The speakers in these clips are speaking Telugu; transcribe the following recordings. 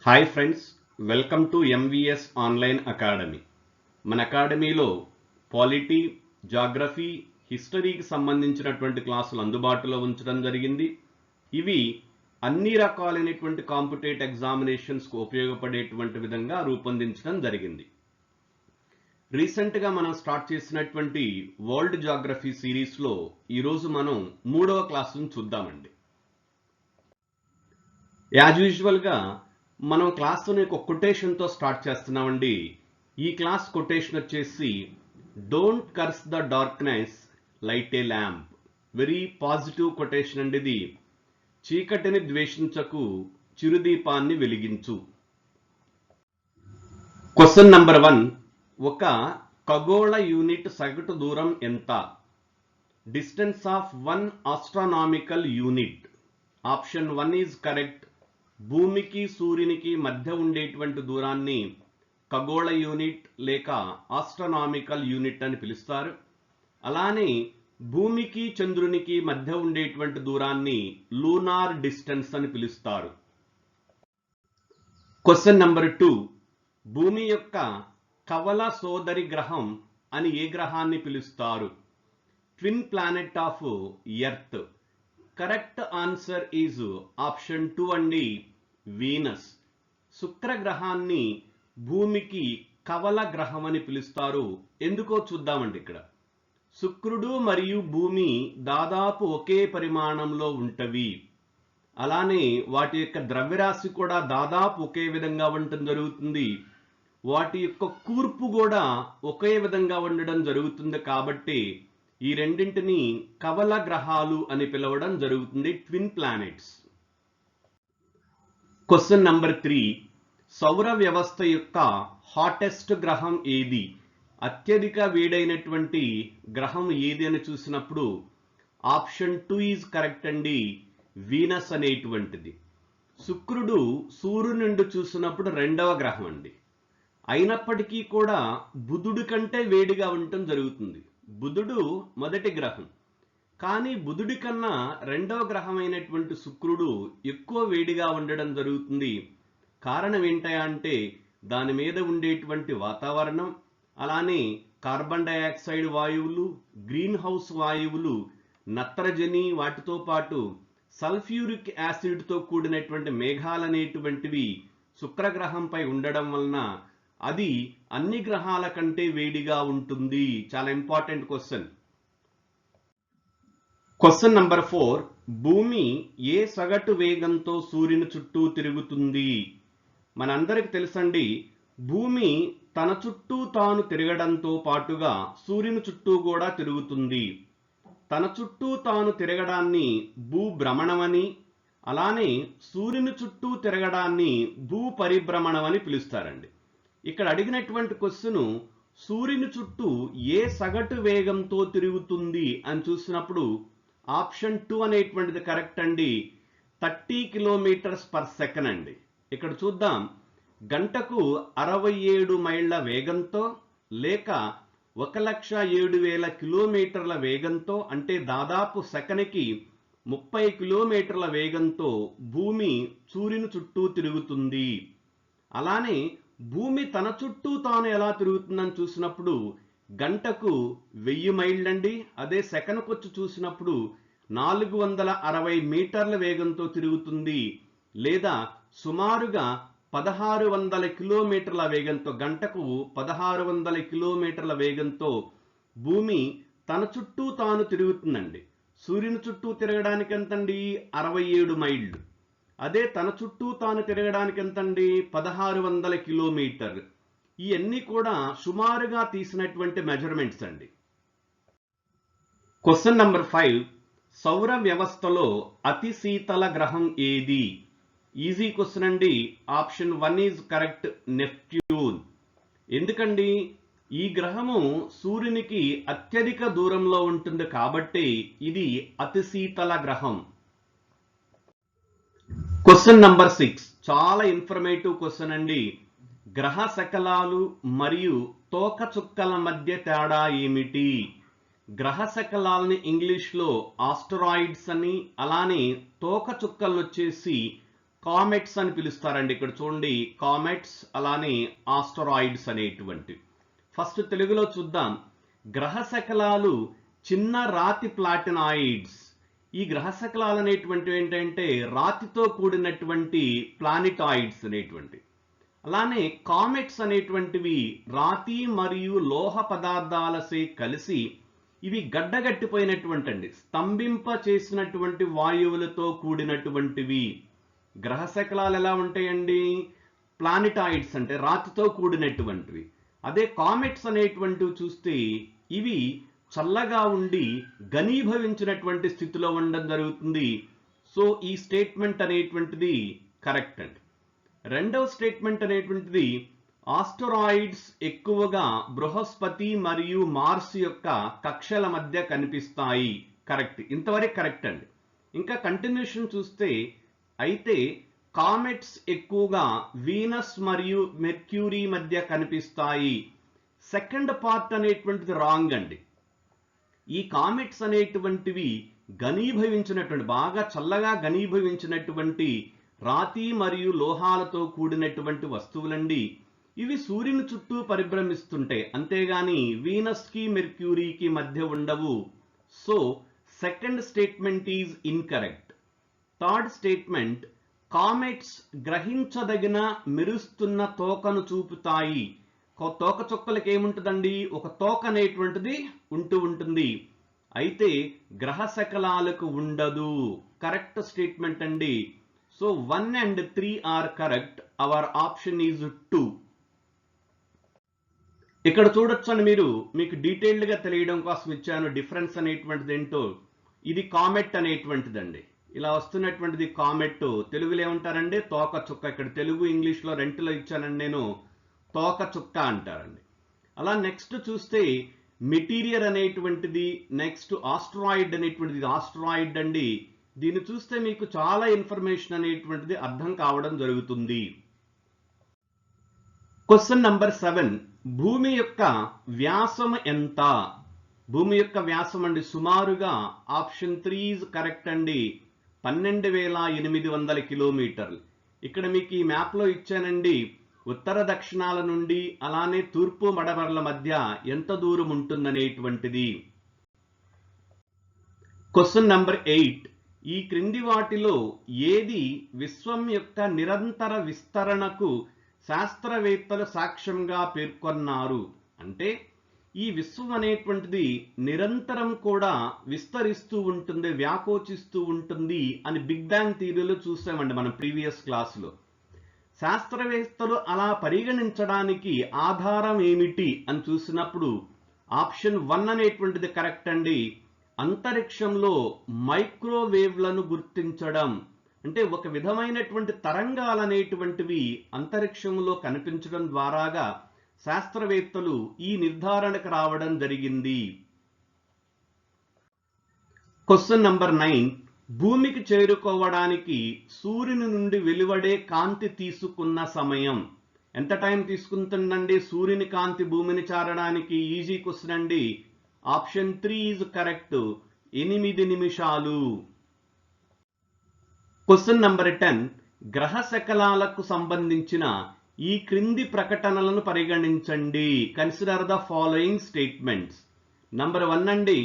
Hi friends, welcome to MVS online academy. మన అకాడమీలో పాలిటీ, జాగ్రఫీ, హిస్టరీకి సంబంధించినటువంటి క్లాసులు అందుబాటులో ఉంచడం జరిగింది. ఇవి అన్ని రకాలైనటువంటి కాంపిటేటివ్ ఎగ్జామినేషన్స్కు ఉపయోగపడేటువంటి విధంగా రూపొందించడం జరిగింది. రీసెంట్గా మనం స్టార్ట్ చేసినటువంటి వరల్డ్ జాగ్రఫీ సిరీస్లో ఈరోజు మనం 3వ క్లాసును చూద్దామండి. యాజ్ యూజువల్గా మనం క్లాస్ని ఒక కొటేషన్తో స్టార్ట్ చేస్తున్నామండి. ఈ క్లాస్ కొటేషన్ వచ్చేసి don't curse the darkness, light a lamp. Very positive quotation అండి ఇది. చీకటిని ద్వేషించకు, చిరుదీపాన్ని వెలిగించు. Question number 1. ఒక ఖగోళ యూనిట్ సగటు దూరం ఎంత? Distance of 1 astronomical unit. Option 1 is correct. భూమికి సూర్యునికి మధ్య ఉండేటువంటి దూరాన్ని ఖగోళ యూనిట్ లేక ఆస్ట్రానామికల్ యూనిట్ అని పిలుస్తారు. అలానే భూమికి చంద్రునికి మధ్య ఉండేటువంటి దూరాన్ని లూనార్ డిస్టెన్స్ అని పిలుస్తారు. Question number 2. భూమి యొక్క కవల సోదరి గ్రహం అని ఏ గ్రహాన్ని పిలుస్తారు? Twin planet of earth. Correct answer is option 2 అండి, వీనస్. శుక్రగ్రహాన్ని భూమికి కవల గ్రహం అని పిలుస్తారు. ఎందుకో చూద్దామండి. ఇక్కడ శుక్రుడు మరియు భూమి దాదాపు ఒకే పరిమాణంలో ఉంటవి. అలానే వాటి యొక్క ద్రవ్యరాశి కూడా దాదాపు ఒకే విధంగా ఉండటం జరుగుతుంది. వాటి యొక్క కూర్పు కూడా ఒకే విధంగా ఉండడం జరుగుతుంది. కాబట్టి ఈ రెండింటిని కవల గ్రహాలు అని పిలవడం జరుగుతుంది, ట్విన్ ప్లానెట్స్. Question number 3. సౌర వ్యవస్థ యొక్క హాటెస్ట్ గ్రహం ఏది? అత్యధిక వేడైనటువంటి గ్రహం ఏది అని చూసినప్పుడు ఆప్షన్ 2 ఈజ్ కరెక్ట్ అండి, వీనస్ అనేటువంటిది. శుక్రుడు సూర్యుని నుండి చూసినప్పుడు 2వ గ్రహం అండి. అయినప్పటికీ కూడా బుధుడి కంటే వేడిగా ఉండటం జరుగుతుంది. బుధుడు మొదటి గ్రహం, కానీ బుధుడి కన్నా 2వ గ్రహం అయినటువంటి శుక్రుడు ఎక్కువ వేడిగా ఉండడం జరుగుతుంది. కారణం ఏంటంటే దాని మీద ఉండేటువంటి వాతావరణం, అలానే కార్బన్ డయాక్సైడ్ వాయువులు, గ్రీన్ హౌస్ వాయువులు, నత్రజని, వాటితో పాటు సల్ఫ్యూరిక్ యాసిడ్తో కూడినటువంటి మేఘాలు అనేటువంటివి శుక్రగ్రహంపై ఉండడం వలన అది అన్ని గ్రహాల కంటే వేడిగా ఉంటుంది. చాలా ఇంపార్టెంట్ క్వశ్చన్. Question number 4. భూమి ఏ సగటు వేగంతో సూర్యుని చుట్టూ తిరుగుతుంది? మనందరికి తెలుసండి, భూమి తన చుట్టూ తాను తిరగడంతో పాటుగా సూర్యుని చుట్టూ కూడా తిరుగుతుంది. తన చుట్టూ తాను తిరగడాన్ని భూభ్రమణమని, అలానే సూర్యుని చుట్టూ తిరగడాన్ని భూపరిభ్రమణం అని పిలుస్తారండి. ఇక్కడ అడిగినటువంటి క్వశ్చన్ సూర్యుని చుట్టూ ఏ సగటు వేగంతో తిరుగుతుంది అని చూసినప్పుడు ఆప్షన్ 2 అనేటువంటిది కరెక్ట్ అండి, 30 కిలోమీటర్స్ పర్ సెకండ్ అండి. ఇక్కడ చూద్దాం, గంటకు 67 మైళ్ళ వేగంతో లేక 1,07,000 కిలోమీటర్ల వేగంతో, అంటే దాదాపు సెకనుకి 30 కిలోమీటర్ల వేగంతో భూమి సూర్యుని చుట్టూ తిరుగుతుంది. అలానే భూమి తన చుట్టూ తాను ఎలా తిరుగుతుందని చూసినప్పుడు గంటకు 1000 మైళ్ళండి. అదే సెకనుకు వచ్చి చూసినప్పుడు 460 మీటర్ల వేగంతో తిరుగుతుంది. లేదా సుమారుగా 1600 కిలోమీటర్ల వేగంతో, గంటకు 1600 కిలోమీటర్ల వేగంతో భూమి తన చుట్టూ తాను తిరుగుతుందండి. సూర్యుని చుట్టూ తిరగడానికి ఎంతండి? 67 మైళ్ళు. అదే తన చుట్టూ తాను తిరగడానికి ఎంతండి? 1600 కిలోమీటర్. ఇవన్నీ కూడా సుమారుగా తీసినటువంటి మెజర్మెంట్స్ అండి. Question number 5. సౌర వ్యవస్థలో అతి శీతల గ్రహం ఏది? ఈజీ క్వశ్చన్ అండి. Option 1 is correct, Neptune. ఎందుకండి? ఈ గ్రహము సూర్యునికి అత్యధిక దూరంలో ఉంటుంది కాబట్టి ఇది అతి శీతల గ్రహం. Question number 6. చాలా ఇన్ఫర్మేటివ్ క్వశ్చన్ అండి. గ్రహ శకలాలు మరియు తోకచుక్కల మధ్య తేడా ఏమిటి? గ్రహ శకలాలని ఇంగ్లీష్లో ఆస్టరాయిడ్స్ అని, అలానే తోకచుక్కలు వచ్చేసి కామెట్స్ అని పిలుస్తారండి. ఇక్కడ చూడండి, కామెట్స్ అలానే ఆస్టరాయిడ్స్ అనేటువంటి. ఫస్ట్ తెలుగులో చూద్దాం. గ్రహ శకలాలు చిన్న రాతి ప్లాటినాయిడ్స్. ఈ గ్రహ శకలాలు అనేటువంటివి ఏంటంటే రాతితో కూడినటువంటి ప్లానిటాయిడ్స్ అనేటువంటి. అలానే కామెట్స్ అనేటువంటివి రాతి మరియు లోహ పదార్థాలసే కలిసి ఇవి గడ్డగట్టిపోయినటువంటి అండి, స్తంభింప చేసినటువంటి వాయువులతో కూడినటువంటివి. గ్రహ శకలాలు ఎలా ఉంటాయండి? ప్లానిటాయిడ్స్ అంటే రాతితో కూడినటువంటివి. అదే కామెట్స్ అనేటువంటివి చూస్తే ఇవి చల్లగా ఉండి ఘనీభవించినటువంటి స్థితిలో ఉండడం జరుగుతుంది. సో ఈ స్టేట్మెంట్ అనేటువంటిది కరెక్ట్ అండి. రెండవ స్టేట్మెంట్ అనేటువంటిది ఆస్టరాయిడ్స్ ఎక్కువగా బృహస్పతి మరియు మార్స్ యొక్క కక్షల మధ్య కనిపిస్తాయి. కరెక్ట్, ఇంతవరకు కరెక్ట్ అండి. ఇంకా కంటిన్యూషన్ చూస్తే అయితే కామెట్స్ ఎక్కువగా వీనస్ మరియు మెర్క్యూరీ మధ్య కనిపిస్తాయి. సెకండ్ పార్ట్ అనేటువంటిది రాంగ్ అండి. ఈ కామెట్స్ అనేటువంటివి ఘనీభవించినటువంటి, బాగా చల్లగా ఘనీభవించినటువంటి రాతి మరియు లోహాలతో కూడినటువంటి వస్తువులండి. ఇవి సూర్యుని చుట్టూ పరిభ్రమిస్తుంటాయి, అంతేగాని వీనస్ కి మెర్క్యూరీకి మధ్య ఉండవు. So second statement is incorrect. Third statement, comets గ్రహించదగిన మెరుస్తున్న తోకను చూపుతాయి. తోక చుక్కలకి ఏముంటుందండి? ఒక తోక అనేటువంటిది ఉంటుంది. అయితే గ్రహ శకలాలకు ఉండదు. కరెక్ట్ స్టేట్మెంట్ అండి. So 1 and 3 are correct. Our option is 2. ఇక్కడ చూడొచ్చండి మీరు, మీకు డీటెయిల్డ్ గా తెలియడం కోసం ఇచ్చాను డిఫరెన్స్ అనేటువంటిది ఏంటో. ఇది కామెట్ అనేటువంటిదండి. ఇలా వస్తున్నటువంటిది కామెట్. తెలుగులో ఏమంటారండి? తోక చుక్క. ఇక్కడ తెలుగు ఇంగ్లీష్ లో రెంట్లో ఇచ్చానండి నేను, తోక చుక్క అంటారండి. అలా నెక్స్ట్ చూస్తే మెటీరియర్ అనేటువంటిది, నెక్స్ట్ ఆస్ట్రాయిడ్ అనేటువంటిది. ఆస్ట్రాయిడ్ అండి, దీన్ని చూస్తే మీకు చాలా ఇన్ఫర్మేషన్ అనేటువంటిది అర్థం కావడం జరుగుతుంది. క్వశ్చన్ నంబర్ 7, భూమి యొక్క వ్యాసం ఎంత? భూమి యొక్క వ్యాసం అండి సుమారుగా ఆప్షన్ 3 ఈజ్ కరెక్ట్ అండి, 12,800 కిలోమీటర్లు. ఇక్కడ మీకు ఈ మ్యాప్ లో ఇచ్చానండి, ఉత్తర దక్షిణాల నుండి అలానే తూర్పు మడమరల మధ్య ఎంత దూరం ఉంటుందనేటువంటిది. క్వశ్చన్ నంబర్ 8, ఈ క్రింది వాటిలో ఏది విశ్వం యొక్క నిరంతర విస్తరణకు శాస్త్రవేత్తలు సాక్ష్యంగా పేర్కొన్నారు? అంటే ఈ విశ్వం అనేటువంటిది నిరంతరం కూడా విస్తరిస్తూ ఉంటుంది, వ్యాకోచిస్తూ ఉంటుంది అని బిగ్ బ్యాంగ్ థియరీలో చూసామండి మనం ప్రీవియస్ క్లాసులో. శాస్త్రవేత్తలు అలా పరిగణించడానికి ఆధారం ఏమిటి అని చూసినప్పుడు ఆప్షన్ 1 అనేటువంటిది కరెక్ట్ అండి. అంతరిక్షంలో మైక్రోవేవ్లను గుర్తించడం, అంటే ఒక విధమైనటువంటి తరంగాలు అనేటువంటివి అంతరిక్షంలో కనిపించడం ద్వారాగా శాస్త్రవేత్తలు ఈ నిర్ధారణకు రావడం జరిగింది. క్వశ్చన్ నంబర్ 9, భూమికి చేరుకోవడానికి సూర్యుని నుండి వెలువడే కాంతి తీసుకున్న సమయం ఎంత టైం తీసుకుంటుందండి? సూర్యుని కాంతి భూమిని చేరడానికి ఈజీ క్వశ్చన్ అండి. ఆప్షన్ 3 ఈజ్ కరెక్ట్, 8 నిమిషాలు. క్వశ్చన్ నంబర్ 10, గ్రహ శకలాలకు సంబంధించిన ఈ క్రింది ప్రకటనలను పరిగణించండి. Consider the following statements. Number 1 అండి,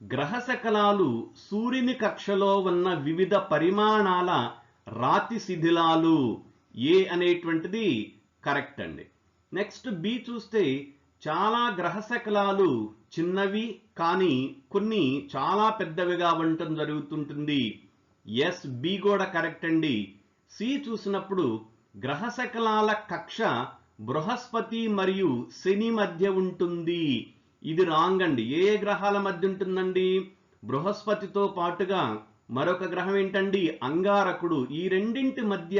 గ్రహ శకలాలు సూర్యుని కక్షలో ఉన్న వివిధ పరిమాణాల రాతి శిథిలాలు. ఏ అనేటువంటిది కరెక్ట్ అండి. నెక్స్ట్ బి చూస్తే చాలా గ్రహ శకలాలు చిన్నవి కానీ కొన్ని చాలా పెద్దవిగా ఉండటం జరుగుతుంటుంది. ఎస్, బి కూడా కరెక్ట్ అండి. సి చూసినప్పుడు గ్రహ శకలాల కక్ష బృహస్పతి మరియు శని మధ్య ఉంటుంది. ఇది రాంగ్ అండి. ఏ గ్రహాల మధ్య ఉంటుందండి? బృహస్పతితో పాటుగా మరొక గ్రహం ఏంటండి? అంగారకుడు. ఈ రెండింటి మధ్య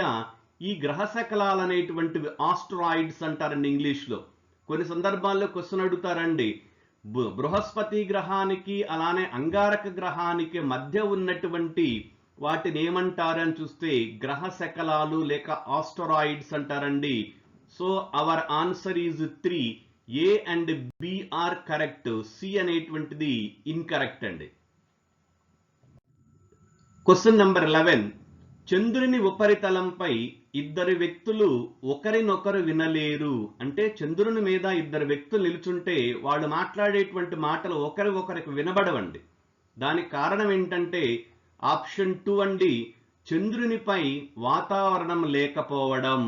ఈ గ్రహ శకలాలు అనేటువంటివి ఆస్ట్రాయిడ్స్ అంటారండి ఇంగ్లీష్ లో. కొన్ని సందర్భాల్లో క్వశ్చన్ అడుగుతారండి, బృహస్పతి గ్రహానికి అలానే అంగారక గ్రహానికి మధ్య ఉన్నటువంటి వాటిని ఏమంటారని చూస్తే గ్రహ శకలాలు లేక ఆస్టరాయిడ్స్ అంటారండి. So our answer is 3. A and B are correct. C అనేటువంటిది ఇన్కరెక్ట్ అండి. క్వశ్చన్ నంబర్ 11, చంద్రుని ఉపరితలంపై ఇద్దరు వ్యక్తులు ఒకరినొకరు వినలేరు. అంటే చంద్రుని మీద ఇద్దరు వ్యక్తులు నిలుచుంటే వాళ్ళు మాట్లాడేటువంటి మాటలు ఒకరికి వినబడవండి. దానికి కారణం ఏంటంటే ఆప్షన్ 2 అండి, చంద్రునిపై వాతావరణం లేకపోవడం.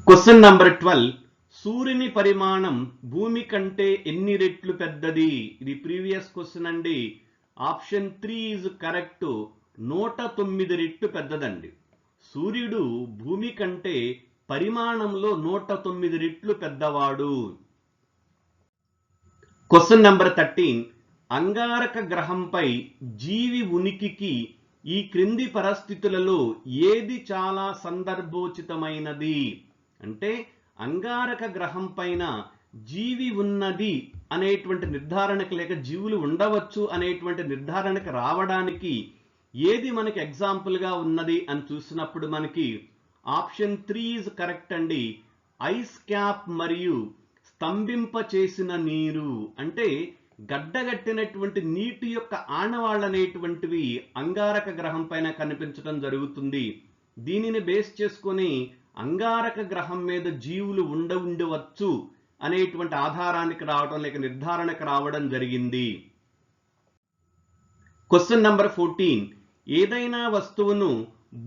క్వశ్చన్ నంబర్ 12, సూర్యుని పరిమాణం భూమి కంటే ఎన్ని రెట్లు పెద్దది? ఇది ప్రీవియస్ క్వశ్చన్ అండి. Option 3 is correct. 109 రెట్లు పెద్దదండి. సూర్యుడు భూమి కంటే పరిమాణంలో 109 రెట్లు పెద్దవాడు. క్వశ్చన్ నంబర్ 13, అంగారక గ్రహంపై జీవి ఉనికికి ఈ క్రింది పరిస్థితులలో ఏది చాలా సందర్భోచితమైనది? అంటే అంగారక గ్రహం పైన జీవి ఉన్నది అనేటువంటి నిర్ధారణకు, లేక జీవులు ఉండవచ్చు అనేటువంటి నిర్ధారణకు రావడానికి ఏది మనకి ఎగ్జాంపుల్ గా ఉన్నది అని చూసినప్పుడు మనకి ఆప్షన్ 3 ఈజ్ కరెక్ట్ అండి. ఐస్ క్యాప్ మరియు స్తంభింప చేసిన నీరు. అంటే గడ్డగట్టినటువంటి నీటి యొక్క ఆనవాళ్ళు అనేటువంటివి అంగారక గ్రహం పైన కనిపించడం జరుగుతుంది. దీనిని బేస్ చేసుకొని అంగారక గ్రహం మీద జీవులు ఉండవచ్చు అనేటువంటి ఆధారానికి రావడం, లేక నిర్ధారణకు రావడం జరిగింది. క్వశ్చన్ నంబర్ 14, ఏదైనా వస్తువును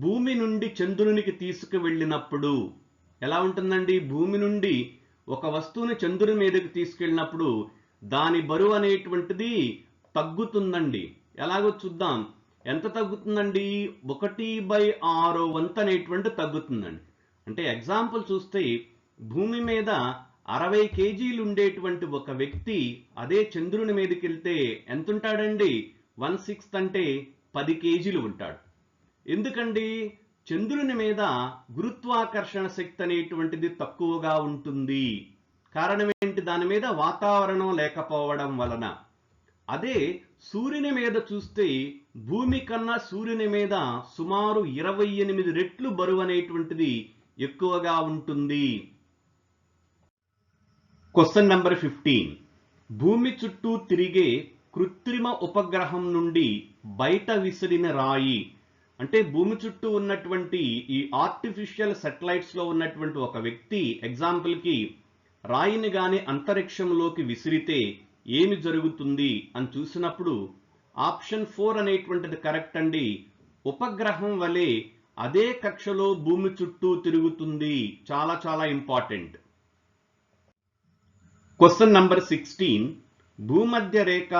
భూమి నుండి చంద్రునికి తీసుకువెళ్ళినప్పుడు ఎలా ఉంటుందండి? భూమి నుండి ఒక వస్తువుని చంద్రుని మీదకి తీసుకెళ్ళినప్పుడు దాని బరువు అనేటువంటిది తగ్గుతుందండి. ఎలాగో చూద్దాం. ఎంత తగ్గుతుందండి? 1/6 వంతు అనేటువంటి తగ్గుతుందండి. అంటే ఎగ్జాంపుల్ చూస్తే భూమి మీద 60 కేజీలు ఉండేటువంటి ఒక వ్యక్తి అదే చంద్రుని మీదకి వెళ్తే ఎంత ఉంటాడండి? 1/6 అంటే 10 కేజీలు ఉంటాడు. ఎందుకండి? చంద్రుని మీద గురుత్వాకర్షణ శక్తి అనేటువంటిది తక్కువగా ఉంటుంది. కారణం ఏంటి? దాని మీద వాతావరణం లేకపోవడం వలన. అదే సూర్యుని మీద చూస్తే భూమి కన్నా సూర్యుని మీద సుమారు 28 రెట్లు బరువు అనేటువంటిది ఎక్కువగా ఉంటుంది. క్వశ్చన్ నంబర్ 15, భూమి చుట్టూ తిరిగే కృత్రిమ ఉపగ్రహం నుండి బయట విసిరిన రాయి. అంటే భూమి చుట్టూ ఉన్నటువంటి ఈ ఆర్టిఫిషియల్ సెటిలైట్స్ లో ఉన్నటువంటి ఒక వ్యక్తి ఎగ్జాంపుల్ కి రాయిని గాని అంతరిక్షంలోకి విసిరితే ఏమి జరుగుతుంది అని చూసినప్పుడు ఆప్షన్ 4 అనేటువంటిది కరెక్ట్ అండి. ఉపగ్రహం వలె అదే కక్షలో భూమి చుట్టూ తిరుగుతుంది. చాలా చాలా ఇంపార్టెంట్. క్వశ్చన్ నంబర్ 16, భూమధ్య రేఖ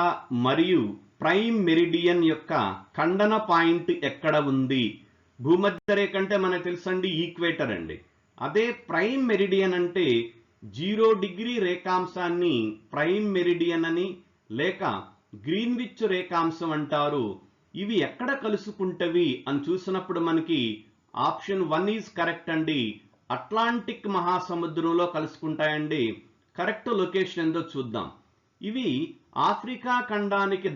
మరియు ప్రైమ్ మెరిడియన్ యొక్క ఖండన పాయింట్ ఎక్కడ ఉంది? భూమధ్య రేఖ అంటే మనకు తెలుసండి ఈక్వేటర్ అండి. అదే ప్రైమ్ మెరిడియన్ అంటే 0 డిగ్రీ రేఖాంశాన్ని ప్రైమ్ మెరిడియన్ అని లేక గ్రీన్విచ్ రేఖాంశం అంటారు. ఇవి ఎక్కడ కలుసుకుంటవి అని చూసినప్పుడు మనకి ఆప్షన్ 1 ఈజ్ కరెక్ట్ అండి. అట్లాంటిక్ మహాసముద్రంలో కలుసుకుంటాయండి. కరెక్ట్ లొకేషన్ ఏందో చూద్దాం. ఇవి ఆఫ్రికా ఖండానికి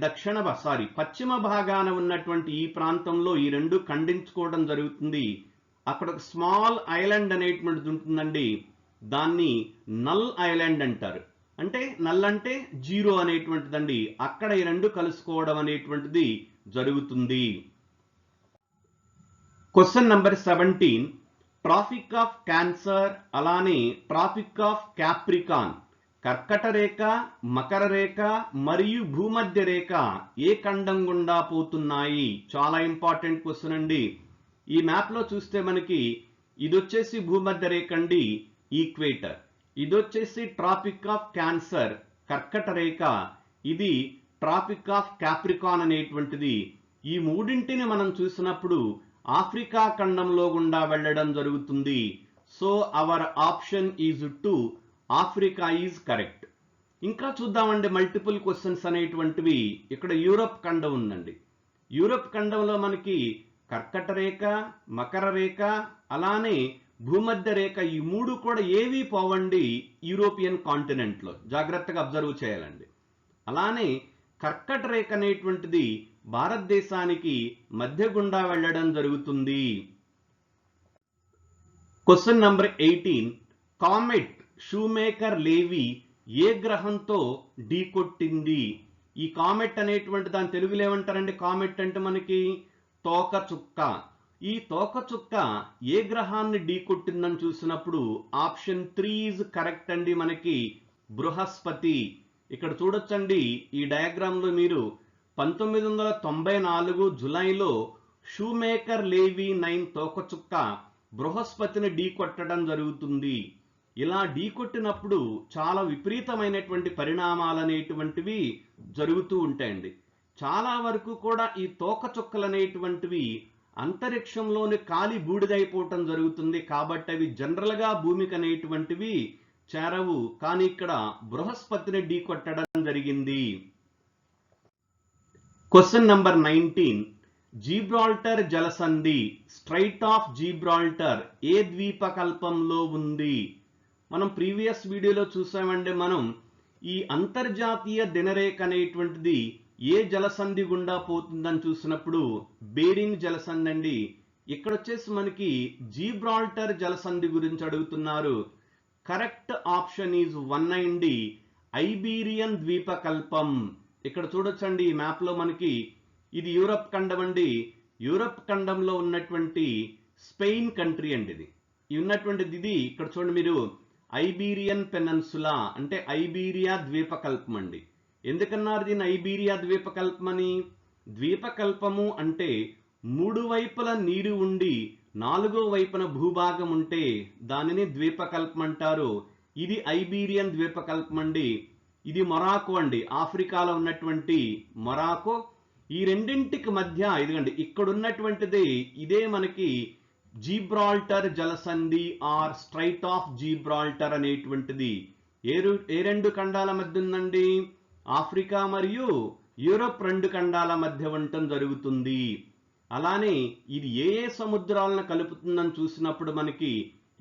పశ్చిమ భాగాన ఉన్నటువంటి ఈ ప్రాంతంలో ఈ రెండు ఖండించుకోవడం జరుగుతుంది. అక్కడ ఒక స్మాల్ ఐలాండ్ అనేటువంటిది ఉంటుందండి. దాన్ని నల్ ఐలాండ్ అంటారు. అంటే నల్ అంటే 0 అనేటువంటిదండి. అక్కడ ఈ రెండు కలుసుకోవడం అనేటువంటిది జరుగుతుంది. Question number 17, Tropic of cancer అలానే ట్రాఫిక్ ఆఫ్ క్యాప్రికాన్, కర్కట రేఖ, మకర రేఖ మరియు భూమధ్య రేఖ ఏ ఖండం గుండా పోతున్నాయి? చాలా ఇంపార్టెంట్ క్వశ్చన్ అండి. ఈ మ్యాప్ లో చూస్తే మనకి ఇదొచ్చేసి భూమధ్య రేఖ అండి, ఈక్వేటర్. ఇదొచ్చేసి ట్రాఫిక్ ఆఫ్ క్యాన్సర్, కర్కట రేఖ. ఇది ట్రాఫిక్ ఆఫ్ క్యాప్రికాన్ అనేటువంటిది. ఈ మూడింటిని మనం చూసినప్పుడు ఆఫ్రికా ఖండంలో గుండా వెళ్ళడం జరుగుతుంది. So our option is 2, Africa is correct. ఇంకా చూద్దామండి మల్టిపుల్ క్వశ్చన్స్ అనేటువంటివి. ఇక్కడ యూరప్ ఖండం ఉందండి. యూరప్ ఖండంలో మనకి కర్కట రేఖ, మకర రేఖ అలానే భూమధ్య రేఖ ఈ మూడు కూడా ఏవి పోవండి యూరోపియన్ కాంటినెంట్ లో. జాగ్రత్తగా అబ్జర్వ్ చేయాలండి. అలానే కర్కట రేఖ అనేటువంటిది భారతదేశానికి మధ్య గుండా వెళ్ళడం జరుగుతుంది. క్వశ్చన్ నంబర్ 18, కామెట్ షూమేకర్ లేవి ఏ గ్రహంతో ఢీకొట్టింది? ఈ కామెట్ అనేటువంటి దాని తెలుగులో ఏమంటారండి? కామెట్ అంటే మనకి తోకచుక్క. ఈ తోకచుక్క ఏ గ్రహాన్ని ఢీకొట్టిందని చూసినప్పుడు ఆప్షన్ 3 ఈజ్ కరెక్ట్ అండి. మనకి బృహస్పతి. ఇక్కడ చూడొచ్చండి ఈ డయాగ్రామ్ లో మీరు 1994 జులైలో షూమేకర్ లేవి 9 తోకచుక్క బృహస్పతిని ఢీకొట్టడం జరుగుతుంది. ఇలా ఢీకొట్టినప్పుడు చాలా విపరీతమైనటువంటి పరిణామాలు అనేటువంటివి జరుగుతూ ఉంటాయండి. చాలా వరకు కూడా ఈ తోకచుక్కలు అనేటువంటివి అంతరిక్షంలోని కాలి బూడిదైపోవటం జరుగుతుంది. కాబట్టి అవి జనరల్ గా భూమికి అనేటువంటివి చేరవు. కానీ ఇక్కడ బృహస్పతిని ఢీకొట్టడం జరిగింది. Question number 19. జిబ్రాల్టర్ జలసంధి స్ట్రైట్ ఆఫ్ జిబ్రాల్టర్ ఏ ద్వీపకల్పంలో ఉంది? మనం ప్రీవియస్ వీడియోలో చూసామంటే మనం ఈ అంతర్జాతీయ దినరేఖ అనేటువంటిది ఏ జలసంధి గుండా పోతుందని చూసినప్పుడు బేరింగ్ జలసంధి అండి. ఇక్కడ వచ్చేసి మనకి జిబ్రాల్టర్ జలసంధి గురించి అడుగుతున్నారు. కరెక్ట్ ఆప్షన్ ఈజ్ 1 అండి, ఐబీరియన్ ద్వీపకల్పం. ఇక్కడ చూడొచ్చండి ఈ మ్యాప్ లో మనకి ఇది యూరప్ ఖండం అండి. యూరప్ ఖండంలో ఉన్నటువంటి స్పెయిన్ కంట్రీ అండి ఇది ఉన్నటువంటిది. ఇది ఇక్కడ చూడండి మీరు ఐబీరియన్ పెనన్సులా అంటే ఐబీరియా ద్వీపకల్పం అండి. ఎందుకన్నారు దీన్ని ఐబీరియా ద్వీపకల్పం అని? ద్వీపకల్పము అంటే 3 వైపుల నీరు ఉండి 4వ వైపున భూభాగం ఉంటే దానిని ద్వీపకల్పం అంటారు. ఇది ఐబీరియన్ ద్వీపకల్పం అండి. ఇది మొరాకో అండి, ఆఫ్రికాలో ఉన్నటువంటి మొరాకో. ఈ రెండింటికి మధ్య ఇదిగండి ఇక్కడ ఉన్నటువంటిది ఇదే మనకి జిబ్రాల్టర్ జలసంధి ఆర్ స్ట్రైట్ ఆఫ్ జిబ్రాల్టర్ అనేటువంటిది. ఏ రెండు ఖండాల మధ్య ఉందండి? ఆఫ్రికా మరియు యూరప్ 2 ఖండాల మధ్య ఉండటం జరుగుతుంది. అలానే ఇది ఏ ఏ సముద్రాలను కలుపుతుందని చూసినప్పుడు మనకి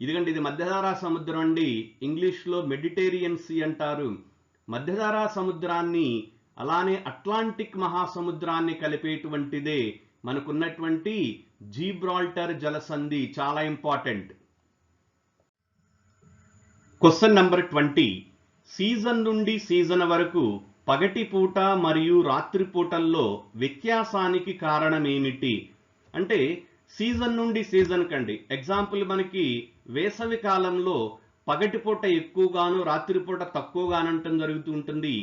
ఇదిగండి ఇది మధ్యధరా సముద్రం అండి. ఇంగ్లీష్ లో మెడిటేరియన్ సీ అంటారు. మధ్యధరా సముద్రాన్ని అలానే అట్లాంటిక్ మహాసముద్రాన్ని కలిపేటువంటిదే మనకున్నటువంటి జిబ్రాల్టర్ జలసంధి. చాలా ఇంపార్టెంట్. Question number 20. సీజన్ నుండి సీజన్ వరకు పగటి పూట మరియు రాత్రి పూటల్లో వ్యత్యాసానికి కారణం ఏమిటి? అంటే సీజన్ నుండి సీజన్ కండి. ఎగ్జాంపుల్ మనకి వేసవి కాలంలో పగటిపూట ఎక్కువగాను రాత్రిపూట తక్కువగానంటం జరుగుతూ ఉంటుంది.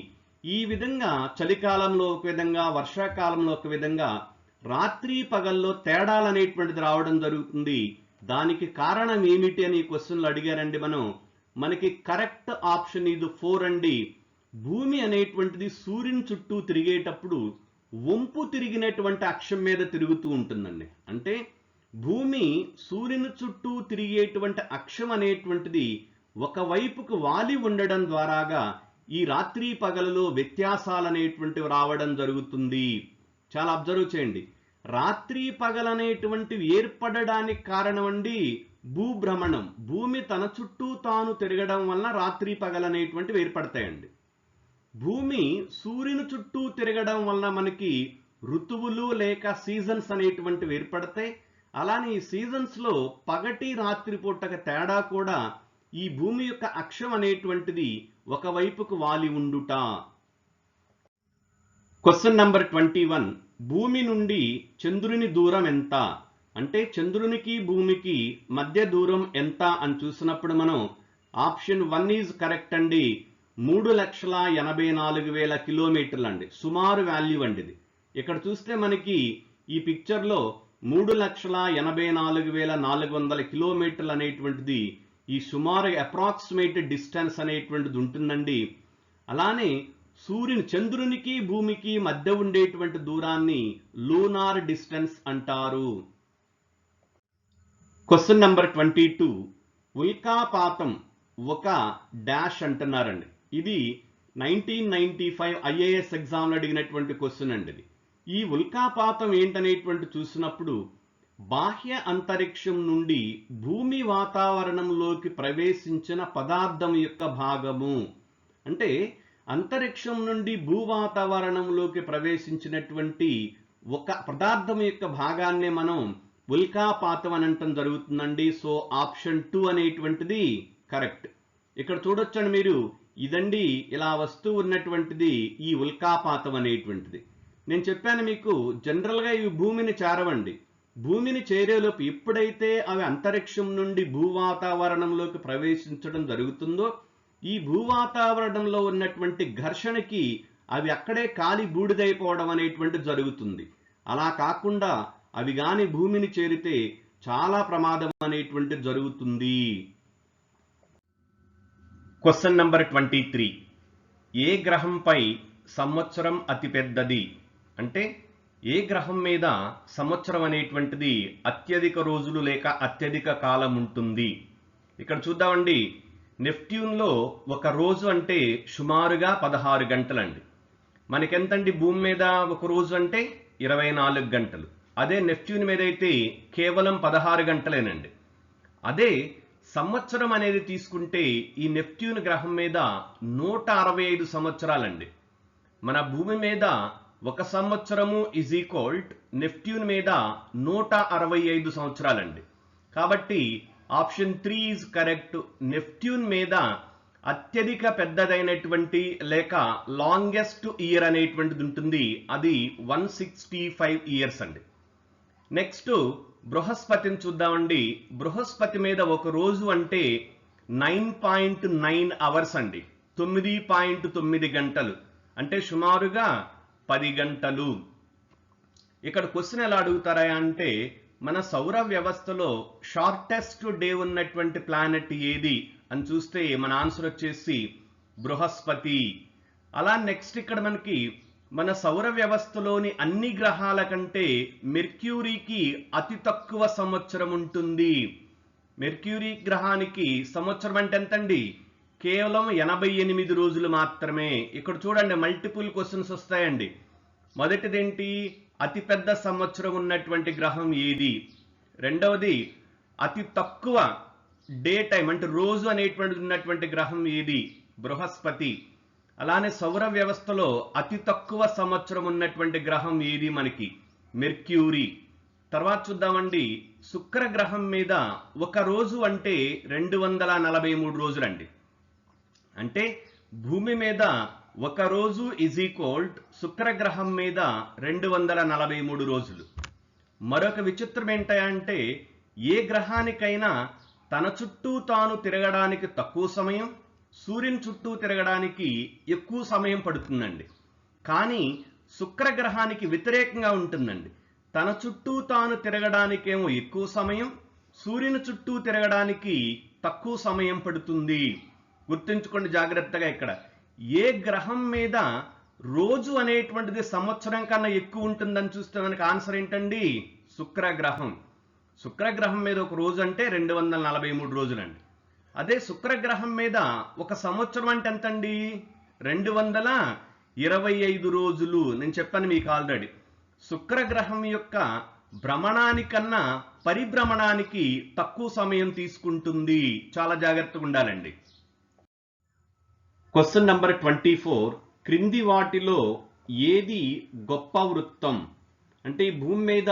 ఈ విధంగా చలికాలంలో ఒక విధంగా, వర్షాకాలంలో ఒక విధంగా రాత్రి పగల్లో తేడాలు అనేటువంటిది రావడం జరుగుతుంది. దానికి కారణం ఏమిటి అని క్వశ్చన్లు అడిగారండి. మనకి కరెక్ట్ ఆప్షన్ ఇది 4 అండి. భూమి అనేటువంటిది సూర్యుని చుట్టూ తిరిగేటప్పుడు వంపు తిరిగినటువంటి అక్షం మీద తిరుగుతూ ఉంటుందండి. అంటే భూమి సూర్యుని చుట్టూ తిరిగేటువంటి అక్షం అనేటువంటిది ఒకవైపుకు వాలి ఉండడం ద్వారాగా ఈ రాత్రి పగలలో వ్యత్యాసాలు అనేటువంటివి రావడం జరుగుతుంది. చాలా అబ్జర్వ్ చేయండి. రాత్రి పగలనేటువంటివి ఏర్పడడానికి కారణం అండి భూభ్రమణం. భూమి తన చుట్టూ తాను తిరగడం వలన రాత్రి పగలనేటువంటివి ఏర్పడతాయండి. భూమి సూర్యుని చుట్టూ తిరగడం వలన మనకి ఋతువులు లేక సీజన్స్ అనేటువంటివి ఏర్పడతాయి. అలానే ఈ సీజన్స్ లో పగటి రాత్రి పూటక తేడా కూడా ఈ భూమి యొక్క అక్షం అనేటువంటిది ఒకవైపుకు వాలి ఉండుట. Question number 21. భూమి నుండి చంద్రుని దూరం ఎంత? అంటే చంద్రునికి భూమికి మధ్య దూరం ఎంత అని చూసినప్పుడు మనం ఆప్షన్ 1 ఈజ్ కరెక్ట్ అండి. 3,84,000 కిలోమీటర్లు అండి. సుమారు వాల్యూ అండి ఇది. ఇక్కడ చూస్తే మనకి ఈ పిక్చర్ లో 3,84,400 కిలోమీటర్లు అనేటువంటిది ఈ సుమారు అప్రాక్సిమేట్ డిస్టెన్స్ అనేటువంటిది ఉంటుందండి. అలానే చంద్రునికి భూమికి మధ్య ఉండేటువంటి దూరాన్ని లూనార్ డిస్టెన్స్ అంటారు. Question number 22. ఉల్కాపాతం ఒక డాష్ అంటున్నారండి. ఇది 1995 ఐఏఎస్ ఎగ్జామ్ లో అడిగినటువంటి క్వశ్చన్ అండి. ఈ ఉల్కాపాతం ఏంటనేటువంటి చూసినప్పుడు బాహ్య అంతరిక్షం నుండి భూమి వాతావరణంలోకి ప్రవేశించిన పదార్థం యొక్క భాగము. అంటే అంతరిక్షం నుండి భూ వాతావరణంలోకి ప్రవేశించినటువంటి ఒక పదార్థం యొక్క భాగాన్ని మనం ఉల్కాపాతం అని అంటం జరుగుతుందండి. సో ఆప్షన్ 2 అనేటువంటిది కరెక్ట్. ఇక్కడ చూడొచ్చండి మీరు, ఇదండి ఇలా వస్తూ ఉన్నటువంటిది ఈ ఉల్కాపాతం అనేటువంటిది. నేను చెప్పాను మీకు, జనరల్గా ఇవి భూమిని చేరవండి. భూమిని చేరేలోపు ఎప్పుడైతే అవి అంతరిక్షం నుండి భూవాతావరణంలోకి ప్రవేశించడం జరుగుతుందో, ఈ భూవాతావరణంలో ఉన్నటువంటి ఘర్షణకి అవి అక్కడే కాలి బూడిదైపోవడం అనేటువంటి జరుగుతుంది. అలా కాకుండా అవి గాని భూమిని చేరితే చాలా ప్రమాదం అనేటువంటి జరుగుతుంది. Question number 23. ఏ గ్రహంపై సంవత్సరం అతిపెద్దది? అంటే ఏ గ్రహం మీద సంవత్సరం అనేటువంటిది అత్యధిక రోజులు లేక అత్యధిక కాలం ఉంటుంది? ఇక్కడ చూద్దామండి. నెప్ట్యూన్లో ఒక రోజు అంటే సుమారుగా 16 గంటలండి. మనకెంతండి భూమి మీద ఒక రోజు అంటే 24 గంటలు. అదే నెప్ట్యూన్ మీద అయితే కేవలం 16 గంటలేనండి. అదే సంవత్సరం అనేది తీసుకుంటే ఈ నెప్ట్యూన్ గ్రహం మీద 165 సంవత్సరాలండి. మన భూమి మీద ఒక సంవత్సరము ఈజ్ ఈక్వల్డ్ నెప్ట్యూన్ మీద 165 సంవత్సరాలండి. కాబట్టి ఆప్షన్ 3 ఈజ్ కరెక్ట్. నెప్ట్యూన్ మీద అత్యధిక పెద్దదైనటువంటి లేక లాంగెస్ట్ ఇయర్ అనేటువంటిది ఉంటుంది. అది 165 ఇయర్స్ అండి. నెక్స్ట్ బృహస్పతిని చూద్దామండి. బృహస్పతి మీద ఒక రోజు అంటే 9.9 అవర్స్ అండి. 9.9 గంటలు అంటే సుమారుగా 10 గంటలు. ఇక్కడ క్వశ్చన్ ఎలా అడుగుతారా అంటే, మన సౌర వ్యవస్థలో షార్టెస్ట్ డే ఉన్నటువంటి ప్లానెట్ ఏది అని చూస్తే మన ఆన్సర్ వచ్చేసి బృహస్పతి. అలా నెక్స్ట్ ఇక్కడ మనకి మన సౌర వ్యవస్థలోని అన్ని గ్రహాల కంటే మెర్క్యూరీకి అతి తక్కువ సంవత్సరం ఉంటుంది. మెర్క్యూరీ గ్రహానికి సంవత్సరం అంటే ఎంతండి? కేవలం 88 రోజులు మాత్రమే. ఇక్కడ చూడండి, మల్టిపుల్ క్వశ్చన్స్ వస్తాయండి. మొదటిదేంటి? అతిపెద్ద సంవత్సరం ఉన్నటువంటి గ్రహం ఏది? రెండవది అతి తక్కువ డే టైం అంటే రోజు అనేటువంటిది ఉన్నటువంటి గ్రహం ఏది? బృహస్పతి. అలానే సౌర వ్యవస్థలో అతి తక్కువ సంవత్సరం ఉన్నటువంటి గ్రహం ఏది మనకి? మెర్క్యూరీ. తర్వాత చూద్దామండి, శుక్ర గ్రహం మీద ఒక రోజు అంటే 243 రోజులండి. అంటే భూమి మీద ఒక రోజు ఈజ్ ఈక్వల్డ్ శుక్రగ్రహం మీద 243 రోజులు. మరొక విచిత్రం ఏంటంటే, ఏ గ్రహానికైనా తన చుట్టూ తాను తిరగడానికి తక్కువ సమయం, సూర్యుని చుట్టూ తిరగడానికి ఎక్కువ సమయం పడుతుందండి. కానీ శుక్రగ్రహానికి వ్యతిరేకంగా ఉంటుందండి. తన చుట్టూ తాను తిరగడానికేమో ఎక్కువ సమయం, సూర్యుని చుట్టూ తిరగడానికి తక్కువ సమయం పడుతుంది. గుర్తుంచుకోండి జాగ్రత్తగా. ఇక్కడ ఏ గ్రహం మీద రోజు అనేటువంటిది సంవత్సరం కన్నా ఎక్కువ ఉంటుందని చూస్తే మనకి ఆన్సర్ ఏంటండి? శుక్రగ్రహం. శుక్రగ్రహం మీద ఒక రోజు అంటే 243 రోజులండి. అదే శుక్రగ్రహం మీద ఒక సంవత్సరం అంటే ఎంతండి? 225 రోజులు. నేను చెప్పాను మీకు ఆల్రెడీ, శుక్రగ్రహం యొక్క భ్రమణానికన్నా పరిభ్రమణానికి తక్కువ సమయం తీసుకుంటుంది. చాలా జాగ్రత్తగా ఉండాలండి. Question number 24. క్రింది వాటిలో ఏది గొప్ప వృత్తం? అంటే ఈ భూమి మీద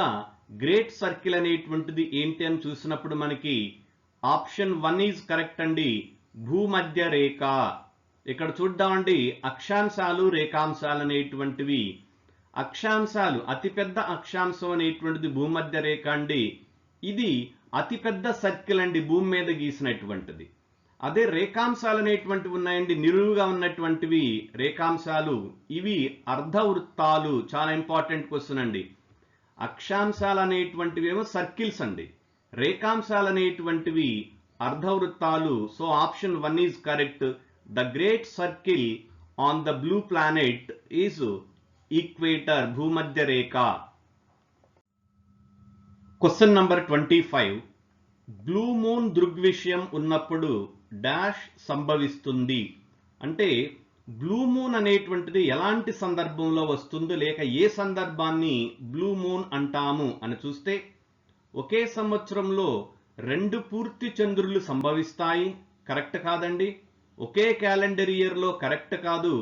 గ్రేట్ సర్కిల్ అనేటువంటిది ఏంటి అని చూసినప్పుడు మనకి ఆప్షన్ 1 ఈజ్ కరెక్ట్ అండి. భూమధ్య రేఖ. ఇక్కడ చూద్దామండి, అక్షాంశాలు రేఖాంశాలు అనేటువంటివి. అక్షాంశాలు, అతిపెద్ద అక్షాంశం అనేటువంటిది భూమధ్య రేఖ అండి. ఇది అతిపెద్ద సర్కిల్ అండి భూమి మీద గీసినటువంటిది. అదే రేఖాంశాలు అనేటువంటివి ఉన్నాయండి, నిలువుగా ఉన్నటువంటివి రేఖాంశాలు. ఇవి అర్ధవృత్తాలు. చాలా ఇంపార్టెంట్ క్వశ్చన్ అండి. అక్షాంశాలు అనేటువంటివి ఏమో సర్కిల్స్ అండి, రేఖాంశాలు అనేటువంటివి అర్ధవృత్తాలు. So option 1 is correct. The great circle on the blue planet is equator, భూమధ్య రేఖ. Question number 25. బ్లూ మూన్ దృగ్విషయం ఉన్నప్పుడు డాష్ సంభవిస్తుంది. అంటే బ్లూ మూన్ అనేటువంటిది ఎలాంటి సందర్భంలో వస్తుంది, లేక ఏ సందర్భాన్ని బ్లూ మూన్ అంటాము అని చూస్తే, ఒకే సంవత్సరంలో 2 పూర్తి చంద్రులు సంభవిస్తాయి. కరెక్ట్ కాదండి. ఒకే క్యాలెండర్ ఇయర్లో కరెక్ట్ కాదు.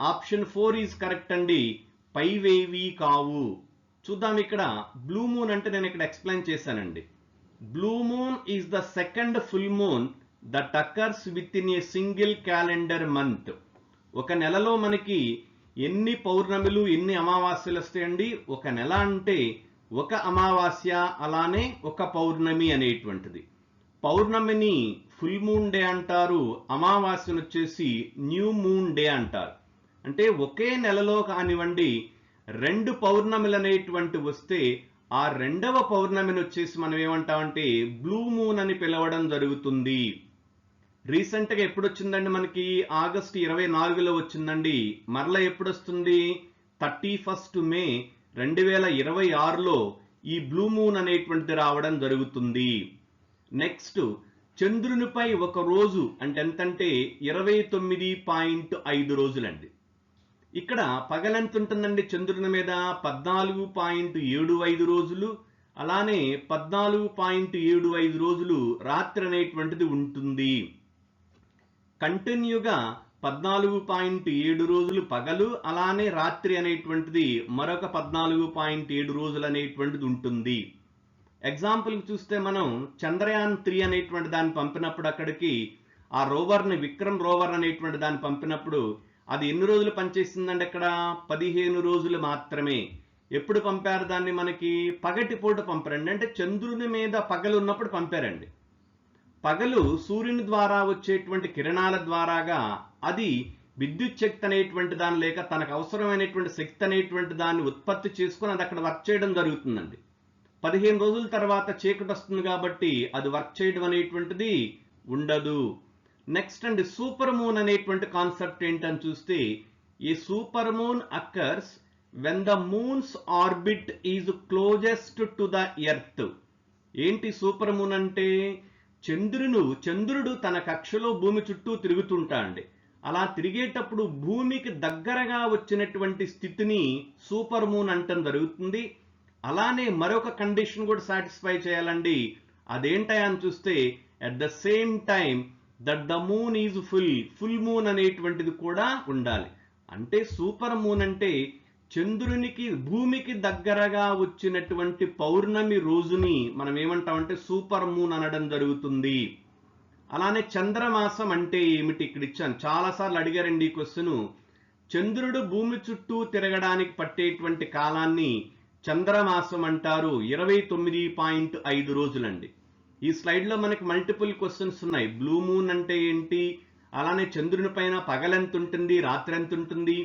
ఆప్షన్ 4 ఈజ్ కరెక్ట్ అండి. పైవేవి కావు. చూద్దాం. ఇక్కడ బ్లూ మూన్ అంటే నేను ఇక్కడ ఎక్స్ప్లెయిన్ చేశానండి. Blue moon is the second full moon that occurs with in a single calendar month. ఒక నెలలో మనకి ఎన్ని పౌర్ణమిలు ఎన్ని అమావాస్యలు వస్తాయండి? ఒక నెల అంటే ఒక అమావాస్య, అలానే ఒక పౌర్ణమి అనేటువంటిది. పౌర్ణమిని ఫుల్ మూన్ డే అంటారు, అమావాస్యను వచ్చేసి న్యూ మూన్ డే అంటారు. అంటే ఒకే నెలలో కానివ్వండి 2 పౌర్ణమిలు అనేటువంటి వస్తే ఆ రెండవ పౌర్ణమిని వచ్చేసి మనం ఏమంటామంటే బ్లూ మూన్ అని పిలవడం జరుగుతుంది. రీసెంట్గా ఎప్పుడు వచ్చిందండి? మనకి ఆగస్టు 24లో వచ్చిందండి. మరలా ఎప్పుడు వస్తుంది? 31 మే 2026లో ఈ బ్లూ మూన్ అనేటువంటిది రావడం జరుగుతుంది. నెక్స్ట్, చంద్రునిపై ఒక రోజు అంటే ఎంతంటే 29.5 రోజులండి. ఇక్కడ పగలెంత ఉంటుందండి చంద్రుని మీద? 14.75 రోజులు, అలానే 14.75 రోజులు రాత్రి అనేటువంటిది ఉంటుంది. కంటిన్యూగా 14.7 రోజులు పగలు, అలానే రాత్రి అనేటువంటిది మరొక 14.7 రోజులు అనేటువంటిది ఉంటుంది. ఎగ్జాంపుల్ చూస్తే మనం చంద్రయాన్ 3 అనేటువంటి దాన్ని పంపినప్పుడు అక్కడికి ఆ రోవర్ని, విక్రమ్ రోవర్ అనేటువంటి దాన్ని పంపినప్పుడు అది ఎన్ని రోజులు పనిచేసిందండి? అక్కడ 15 రోజులు మాత్రమే. ఎప్పుడు పంపారు దాన్ని? మనకి పగటిపూట పంపారండి. అంటే చంద్రుని మీద పగలు ఉన్నప్పుడు పంపారండి. పగలు సూర్యుని ద్వారా వచ్చేటువంటి కిరణాల ద్వారాగా అది విద్యుత్ శక్తి అనేటువంటి దాని లేక తనకు అవసరమైనటువంటి శక్తి అనేటువంటి దాన్ని ఉత్పత్తి చేసుకుని అది అక్కడ వర్క్ చేయడం జరుగుతుందండి. 15 రోజుల తర్వాత చీకటి వస్తుంది కాబట్టి అది వర్క్ చేయడం అనేటువంటిది ఉండదు. నెక్స్ట్ అండి, సూపర్ మూన్ అనేటువంటి కాన్సెప్ట్ ఏంటని చూస్తే, ఈ super moon occurs when the moons orbit is closest to the earth. ఏంటి సూపర్ మూన్ అంటే? చంద్రుడు తన కక్షలో భూమి చుట్టూ తిరుగుతుంటాడండి. అలా తిరిగేటప్పుడు భూమికి దగ్గరగా వచ్చినటువంటి స్థితిని సూపర్ మూన్ అంటం జరుగుతుంది. అలానే మరొక కండిషన్ కూడా సాటిస్ఫై చేయాలండి. అదేంటని చూస్తే, at the same time that the moon is full moon అనేటువంటిది కూడా ఉండాలి. అంటే సూపర్ మూన్ అంటే చంద్రునికి భూమికి దగ్గరగా వచ్చినటువంటి పౌర్ణమి రోజుని మనం ఏమంటామంటే సూపర్ మూన్ అనడం జరుగుతుంది. అలానే చంద్రమాసం అంటే ఏమిటి? ఇక్కడ ఇచ్చాను, చాలాసార్లు అడిగారండి ఈ క్వశ్చన్. చంద్రుడు భూమి చుట్టూ తిరగడానికి పట్టేటువంటి కాలాన్ని చంద్రమాసం అంటారు. 29.5 రోజులండి. ఈ స్లైడ్ లో మనకి మల్టిపుల్ క్వశ్చన్స్ ఉన్నాయి. బ్లూ మూన్ అంటే ఏంటి, అలానే చంద్రుని పైన పగలెంత ఉంటుంది, రాత్రి ఎంత ఉంటుంది,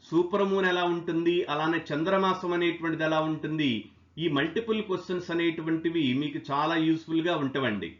సూపర్ మూన్ ఎలా ఉంటుంది, అలానే చంద్రమాసం అనేటువంటిది ఎలా ఉంటుంది. ఈ మల్టిపుల్ క్వశ్చన్స్ అనేటువంటివి మీకు చాలా యూస్ఫుల్ గా ఉంటాయండి.